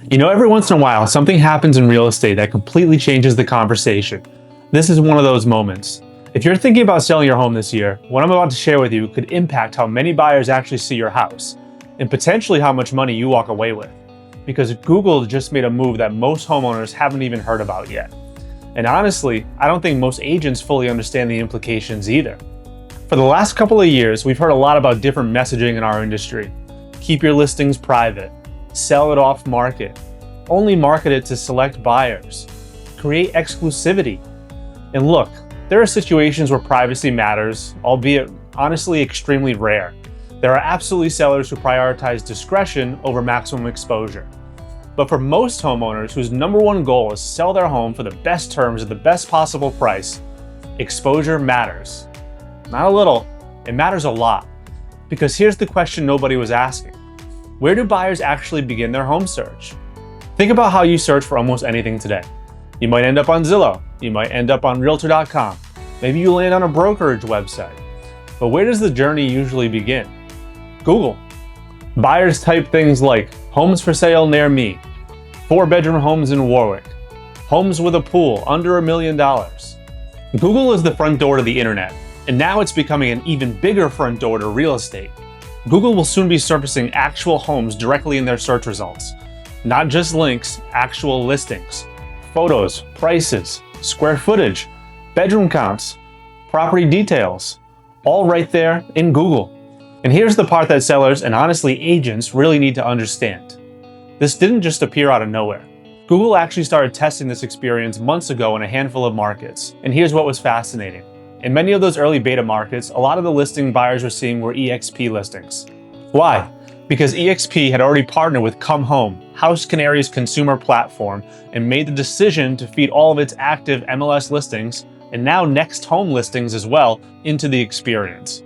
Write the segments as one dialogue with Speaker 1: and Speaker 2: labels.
Speaker 1: You know, every once in a while, something happens in real estate that completely changes the conversation. This is one of those moments. If you're thinking about selling your home this year, what I'm about to share with you could impact how many buyers actually see your house, and potentially how much money you walk away with. Because Google just made a move that most homeowners haven't even heard about yet. And honestly, I don't think most agents fully understand the implications either. For the last couple of years, we've heard a lot about different messaging in our industry. Keep your listings private. Sell it off market. Only market it to select buyers. Create exclusivity. And look, there are situations where privacy matters, albeit honestly extremely rare. There are absolutely sellers who prioritize discretion over maximum exposure. But for most homeowners whose number one goal is to sell their home for the best terms at the best possible price, exposure matters. Not a little, it matters a lot. Because here's the question nobody was asking. Where do buyers actually begin their home search? Think about how you search for almost anything today. You might end up on Zillow. You might end up on Realtor.com. Maybe you land on a brokerage website. But where does the journey usually begin? Google. Buyers type things like homes for sale near me, 4-bedroom homes in Warwick, homes with a pool under $1 million. Google is the front door to the internet, and now it's becoming an even bigger front door to real estate. Google will soon be surfacing actual homes directly in their search results. Not just links, actual listings. Photos, prices, square footage, bedroom counts, property details, all right there in Google. And here's the part that sellers and honestly agents really need to understand. This didn't just appear out of nowhere. Google actually started testing this experience months ago in a handful of markets. And here's what was fascinating. In many of those early beta markets, a lot of the listing buyers were seeing were EXP listings. Why? Because EXP had already partnered with ComeHome, HouseCanary's consumer platform, and made the decision to feed all of its active MLS listings, and now next home listings as well, into the experience.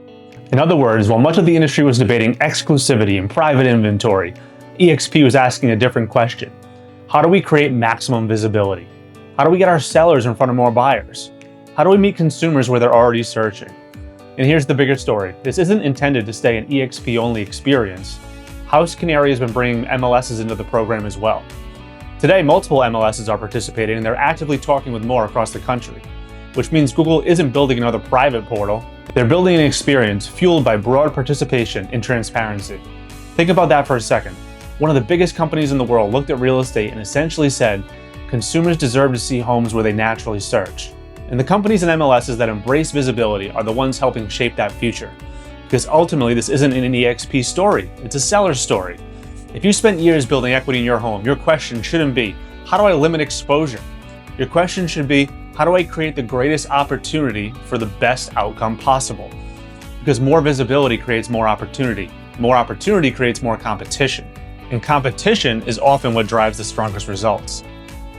Speaker 1: In other words, while much of the industry was debating exclusivity and private inventory, EXP was asking a different question. How do we create maximum visibility? How do we get our sellers in front of more buyers? How do we meet consumers where they're already searching? And here's the bigger story. This isn't intended to stay an EXP-only experience. HouseCanary has been bringing MLSs into the program as well. Today, multiple MLSs are participating, and they're actively talking with more across the country, which means Google isn't building another private portal. They're building an experience fueled by broad participation and transparency. Think about that for a second. One of the biggest companies in the world looked at real estate and essentially said, consumers deserve to see homes where they naturally search. And the companies and MLSs that embrace visibility are the ones helping shape that future. Because ultimately, this isn't an EXP story, it's a seller's story. If you spent years building equity in your home, your question shouldn't be, how do I limit exposure? Your question should be, how do I create the greatest opportunity for the best outcome possible? Because more visibility creates more opportunity. More opportunity creates more competition. And competition is often what drives the strongest results.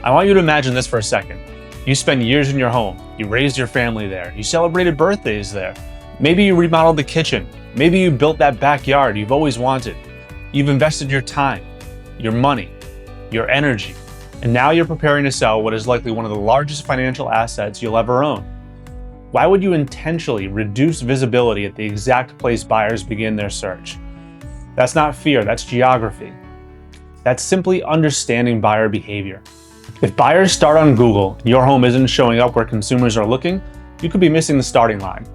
Speaker 1: I want you to imagine this for a second. You spend years in your home, you raised your family there, you celebrated birthdays there. Maybe you remodeled the kitchen. Maybe you built that backyard you've always wanted. You've invested your time, your money, your energy, and now you're preparing to sell what is likely one of the largest financial assets you'll ever own. Why would you intentionally reduce visibility at the exact place buyers begin their search? That's not fear, that's geography. That's simply understanding buyer behavior. If buyers start on Google and your home isn't showing up where consumers are looking, you could be missing the starting line.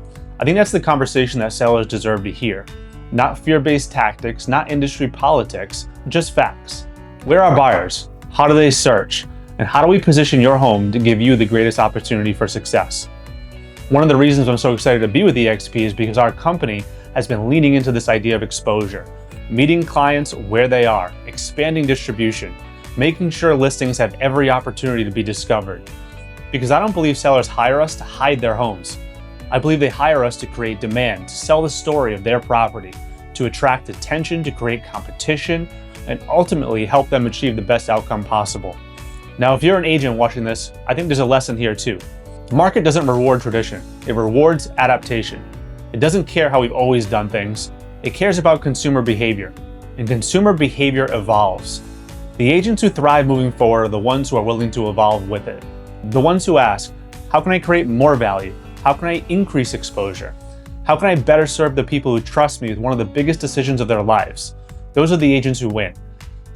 Speaker 1: I think that's the conversation that sellers deserve to hear. Not fear-based tactics, not industry politics, just facts. Where are buyers? How do they search? And how do we position your home to give you the greatest opportunity for success? One of the reasons I'm so excited to be with EXP is because our company has been leaning into this idea of exposure, meeting clients where they are, expanding distribution, making sure listings have every opportunity to be discovered. Because I don't believe sellers hire us to hide their homes. I believe they hire us to create demand, to sell the story of their property, to attract attention, to create competition, and ultimately help them achieve the best outcome possible. Now, if you're an agent watching this, I think there's a lesson here too. The market doesn't reward tradition, it rewards adaptation. It doesn't care how we've always done things. It cares about consumer behavior, and consumer behavior evolves. The agents who thrive moving forward are the ones who are willing to evolve with it. The ones who ask, how can I create more value? How can I increase exposure? How can I better serve the people who trust me with one of the biggest decisions of their lives? Those are the agents who win.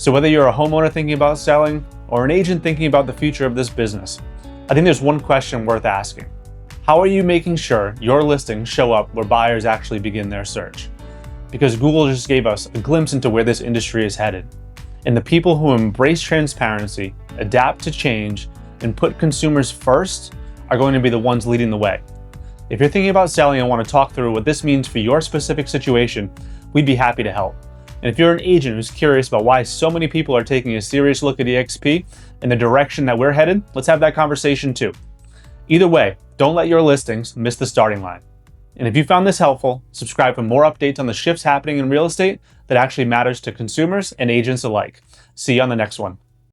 Speaker 1: So whether you're a homeowner thinking about selling or an agent thinking about the future of this business, I think there's one question worth asking. How are you making sure your listings show up where buyers actually begin their search? Because Google just gave us a glimpse into where this industry is headed. And the people who embrace transparency, adapt to change, and put consumers first are going to be the ones leading the way. If you're thinking about selling and want to talk through what this means for your specific situation, we'd be happy to help. And if you're an agent who's curious about why so many people are taking a serious look at EXP and the direction that we're headed, let's have that conversation too. Either way, don't let your listings miss the starting line. And if you found this helpful, subscribe for more updates on the shifts happening in real estate that actually matters to consumers and agents alike. See you on the next one.